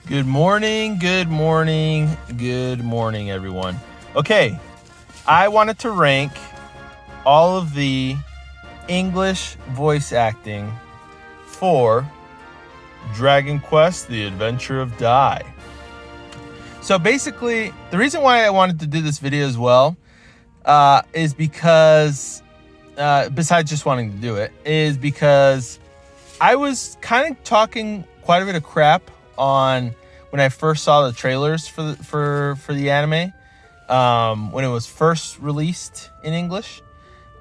Good morning, everyone. Okay, I wanted to rank all of the English voice acting for Dragon Quest, The Adventure of Dai. So basically, the reason why I wanted to do this video as well is because, besides just wanting to do it, is because I was kind of talking quite a bit of crap on when I first saw the trailers for the anime, when it was first released in English.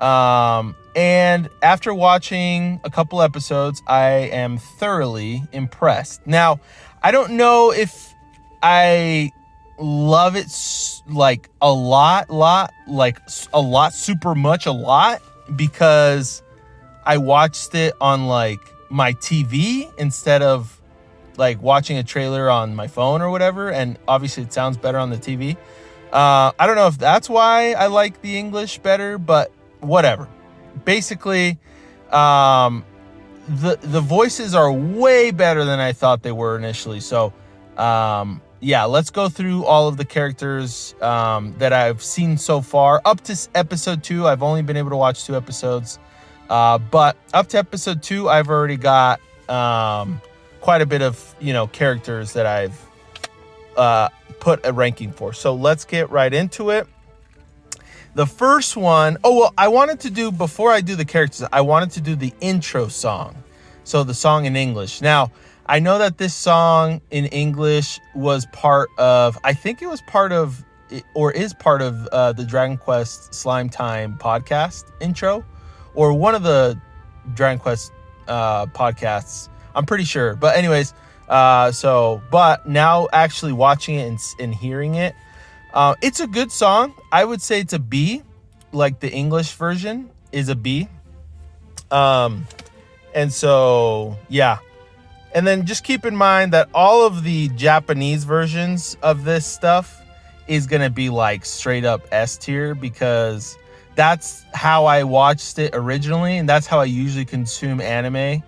And after watching a couple episodes, I am thoroughly impressed. Now, I don't know if I love it like a lot, super much, because I watched it on like my TV instead of like watching a trailer on my phone or whatever, and obviously it sounds better on the TV. I don't know if that's why I like the English better, but whatever. Basically, the voices are way better than I thought they were initially. So, yeah, let's go through all of the characters that I've seen so far. Up to episode 2, I've only been able to watch 2 episodes. But up to episode 2, I've already got quite a bit of, characters that I've put a ranking for. So let's get right into it. The first one, I wanted to do, before I do the characters, I wanted to do the intro song. So the song in English. Now, I know that this song in English was part of, I think it was part of, or is part of the Dragon Quest Slime Time podcast intro, or one of the Dragon Quest podcasts. I'm pretty sure. But anyways, but now actually watching it and hearing it, it's a good song. I would say it's a B, like the English version is a B. And so, yeah. And then just keep in mind that all of the Japanese versions of this stuff is going to be like straight up S tier, because that's how I watched it originally, and that's how I usually consume anime.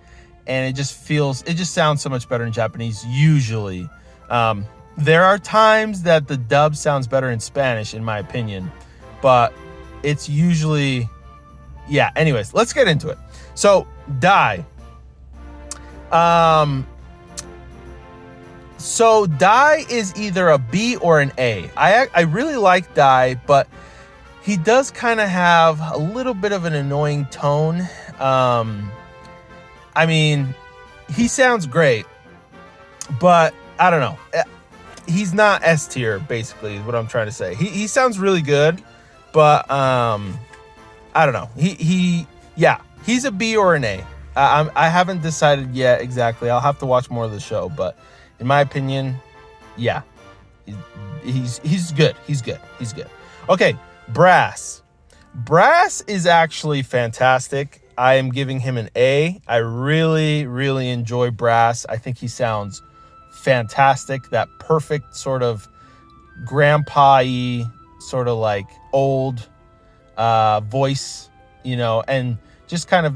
And it just sounds so much better in Japanese usually. There are times that the dub sounds better in Spanish, in my opinion, but it's usually, yeah. Anyways, let's get into it. So Dai. So Dai is either a B or an A. I really like Dai, but he does kind of have a little bit of an annoying tone. I mean, he sounds great, but I don't know. He's not S tier, basically, is what I'm trying to say. He sounds really good, but I don't know. He's a B or an A. I haven't decided yet exactly. I'll have to watch more of the show, but in my opinion, yeah, he's good. He's good. Okay, Brass. Brass is actually fantastic. I am giving him an A. I really, really enjoy Brass. I think he sounds fantastic. That perfect sort of grandpa-y, sort of like old voice, and just kind of,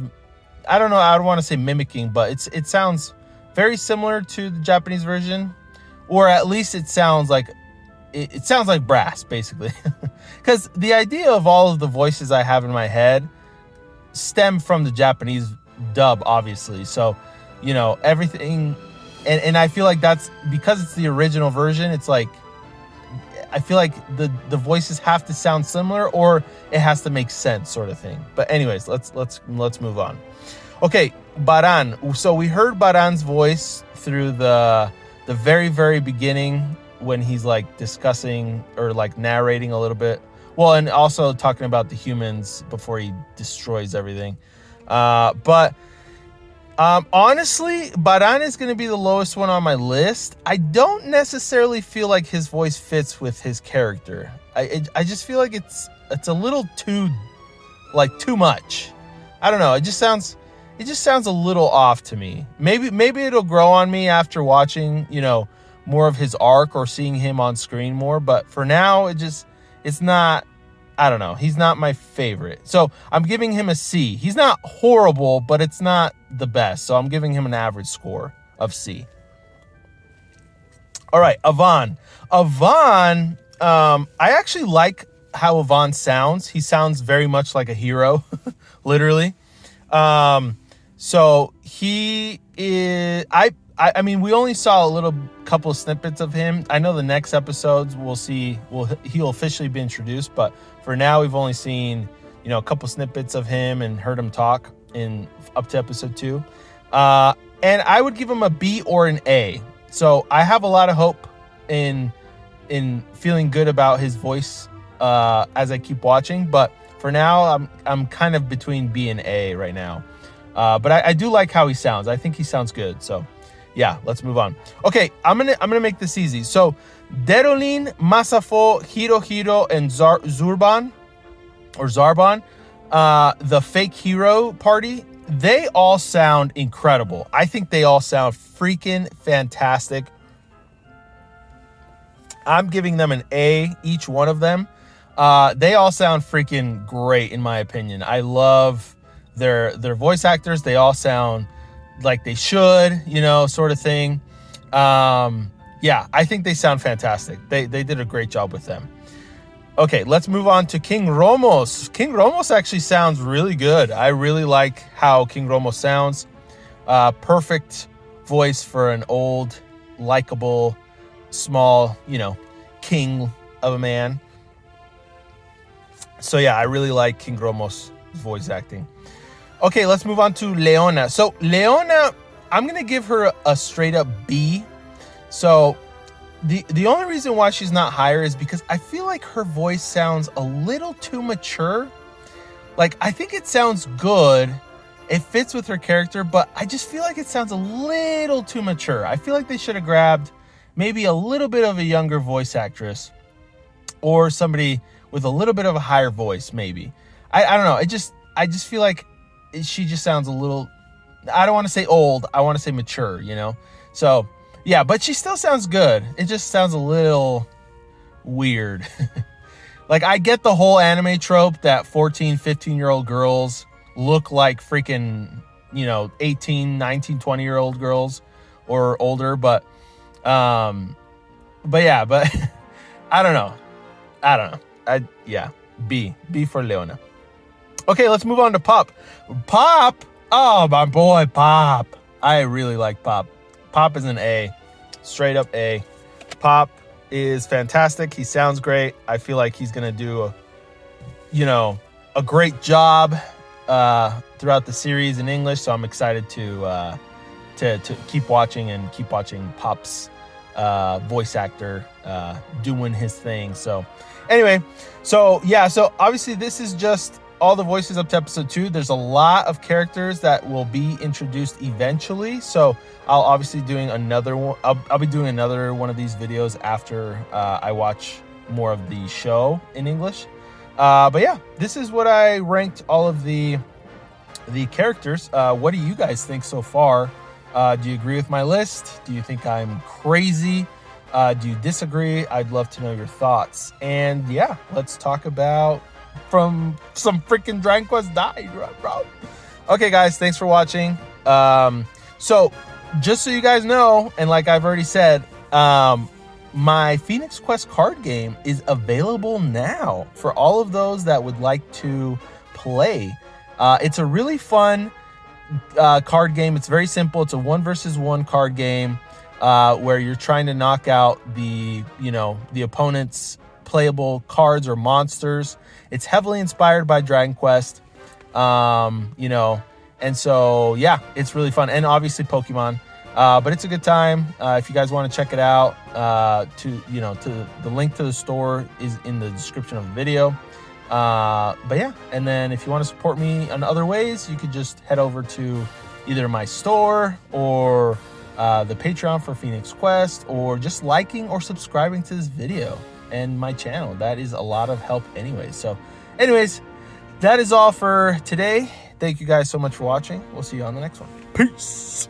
I don't know, I don't want to say mimicking, but it sounds very similar to the Japanese version, or at least it sounds like Brass, basically. Because the idea of all of the voices I have in my head stem from the Japanese dub, obviously. So, everything, and I feel like that's because it's the original version. It's like, I feel like the voices have to sound similar, or it has to make sense, sort of thing. But anyways, let's move on. Okay, Baran. So we heard Baran's voice through the very, very beginning when he's like discussing or like narrating a little bit. Well, and also talking about the humans before he destroys everything. But honestly, Baran is going to be the lowest one on my list. I don't necessarily feel like his voice fits with his character. I just feel like it's a little too much. I don't know. It just sounds a little off to me. Maybe it'll grow on me after watching, more of his arc or seeing him on screen more. But for now, it's not, I don't know. He's not my favorite. So I'm giving him a C. He's not horrible, but it's not the best. So I'm giving him an average score of C. All right, Avon. Avon, I actually like how Avon sounds. He sounds very much like a hero, literally. So he is. I mean, we only saw a little couple of snippets of him. I know the next episodes we'll see. He'll officially be introduced, but for now we've only seen a couple snippets of him and heard him talk in up to episode 2. And I would give him a B or an A. So I have a lot of hope in feeling good about his voice as I keep watching. But for now, I'm kind of between B and A right now. But I do like how he sounds. I think he sounds good. So yeah, let's move on. Okay, I'm gonna make this easy. So Derolin, Masafo, Hirohiro, and Zurban or Zarbon, the fake hero party, they all sound incredible. I think they all sound freaking fantastic. I'm giving them an A, each one of them. They all sound freaking great, in my opinion. I love their voice actors. They all sound like they should, sort of thing. Yeah, I think they sound fantastic. They did a great job with them. Okay, let's move on to King Romos. King Romos actually sounds really good. I really like how King Romos sounds. Perfect voice for an old, likable, small, king of a man. So yeah, I really like King Romos' voice acting. Okay, let's move on to Leona. So Leona, I'm going to give her a straight up B. So the only reason why she's not higher is because I feel like her voice sounds a little too mature. Like, I think it sounds good. It fits with her character, but I just feel like it sounds a little too mature. I feel like they should have grabbed maybe a little bit of a younger voice actress or somebody with a little bit of a higher voice, maybe. I don't know. I just feel like she just sounds a little, I don't want to say old. I want to say mature, So yeah, but she still sounds good. It just sounds a little weird. Like, I get the whole anime trope that 14, 15-year-old girls look like freaking, 18, 19, 20-year-old girls or older. But yeah, but I don't know. B for Leona. Okay, let's move on to Pop. Pop, oh, my boy, Pop. I really like Pop. Pop is an A, straight up A. Pop is fantastic. He sounds great. I feel like he's gonna do a great job throughout the series in English. So I'm excited to keep watching Pop's voice actor doing his thing. So anyway, so obviously this is just all the voices up to episode 2. There's a lot of characters that will be introduced eventually. So I'll obviously doing another one. I'll be doing another one of these videos after I watch more of the show in English. But yeah, this is what I ranked all of the characters. What do you guys think so far? Do you agree with my list? Do you think I'm crazy? Do you disagree? I'd love to know your thoughts. And yeah, let's talk about from some freaking Dragon Quest Dai, bro. Okay, guys, thanks for watching. So just so you guys know, and like I've already said, my Phoenix Quest card game is available now for all of those that would like to play. It's a really fun card game. It's very simple. It's a 1 versus 1 card game where you're trying to knock out the opponent's playable cards or monsters. It's heavily inspired by Dragon Quest, and so yeah, it's really fun, and obviously Pokemon. But it's a good time. If you guys want to check it out, to the link to the store is in the description of the video. But yeah, and then if you want to support me in other ways, you could just head over to either my store or the Patreon for Phoenix Quest, or just liking or subscribing to this video and my channel. That is a lot of help anyway. So anyways, that is all for today. Thank you guys so much for watching. We'll see you on the next one. Peace.